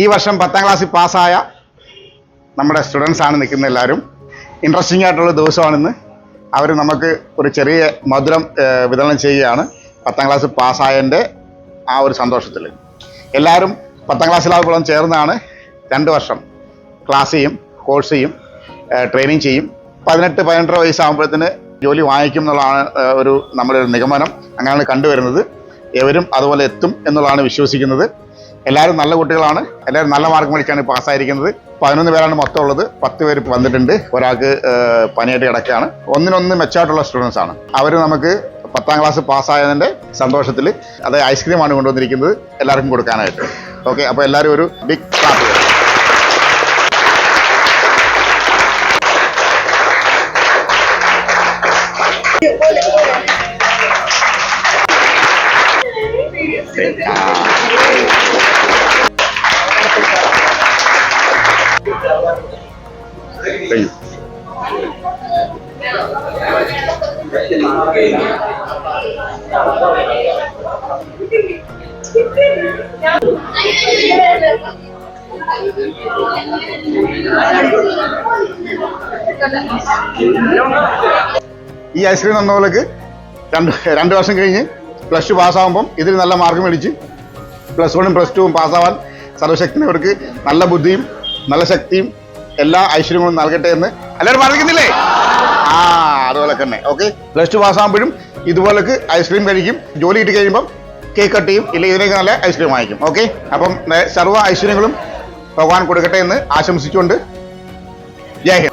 ഈ വർഷം 10ാം ക്ലാസ്സിൽ പാസ്സായ നമ്മുടെ സ്റ്റുഡൻസാണ് നിൽക്കുന്ന എല്ലാവരും. ഇൻട്രസ്റ്റിംഗ് ആയിട്ടുള്ള ദിവസമാണിന്ന്. അവർ നമുക്ക് ഒരു ചെറിയ മധുരം വിതരണം ചെയ്യുകയാണ് 10ാം ക്ലാസ് പാസ്സായതിൻ്റെ ആ ഒരു സന്തോഷത്തിൽ. എല്ലാവരും 10ാം ക്ലാസ്സിലാകുമ്പോഴും ചേർന്നാണ് 2 വർഷം ക്ലാസ് ചെയ്യും, കോഴ്സ് ചെയ്യും, ട്രെയിനിങ് ചെയ്യും. 18-18 വയസ്സാകുമ്പോഴത്തേന് ജോലി വാങ്ങിക്കും എന്നുള്ളതാണ് നമ്മുടെ ഒരു നിഗമനം. അങ്ങനെയാണ് കണ്ടുവരുന്നത്. എവരും അതുപോലെ എത്തും എന്നുള്ളതാണ് വിശ്വസിക്കുന്നത്. എല്ലാവരും നല്ല കുട്ടികളാണ്. എല്ലാവരും നല്ല മാർക്ക് മേടിച്ചാണ് പാസ്സായിരിക്കുന്നത്. 11 പേരാണ് മൊത്തം ഉള്ളത്. 10 പേര് വന്നിട്ടുണ്ട്. ഒരാൾക്ക് പനിയായിട്ട് കിടക്കുകയാണ്. ഒന്നിനൊന്ന് മെച്ചമായിട്ടുള്ള സ്റ്റുഡൻസ് ആണ്. അവർ നമുക്ക് 10ാം ക്ലാസ് പാസ്സായതിൻ്റെ സന്തോഷത്തിൽ അത് ഐസ്ക്രീമാണ് കൊണ്ടുവന്നിരിക്കുന്നത് എല്ലാവർക്കും കൊടുക്കാനായിട്ട്. ഓക്കെ, അപ്പോൾ എല്ലാവരും ഒരു ബിഗ് ക്ലാപ്പ്. ഈ ഐസ്ക്രീം തന്നവർക്ക് 2 വർഷം കഴിഞ്ഞ് +2 പാസ്സാകുമ്പം ഇതിൽ നല്ല മാർക്ക് മേടിച്ച് +1ഉം +2ഉം പാസ്സാവാൻ സർവശക്തിനവർക്ക് നല്ല ബുദ്ധിയും നല്ല ശക്തിയും എല്ലാ ഐശ്വര്യങ്ങളും നൽകട്ടെ എന്ന് എല്ലാവരും പ്രാർത്ഥിക്കുന്നില്ലേ? അതുപോലെ തന്നെ. ഓക്കെ, +2 പാസ്സാകുമ്പോഴും ഇതുപോലൊക്കെ ഐസ്ക്രീം കഴിക്കും. ജോലി കിട്ടി കഴിയുമ്പം കേക്ക് കട്ട് ചെയ്യും, ഇല്ലെങ്കിൽ ഇതിനൊക്കെ നല്ല ഐസ്ക്രീം വാങ്ങിക്കും. ഓക്കെ, അപ്പം സർവ്വ ഐശ്വര്യങ്ങളും ഭഗവാൻ കൊടുക്കട്ടെ എന്ന് ആശംസിച്ചുകൊണ്ട് ജയ് ഹിന്ദ്.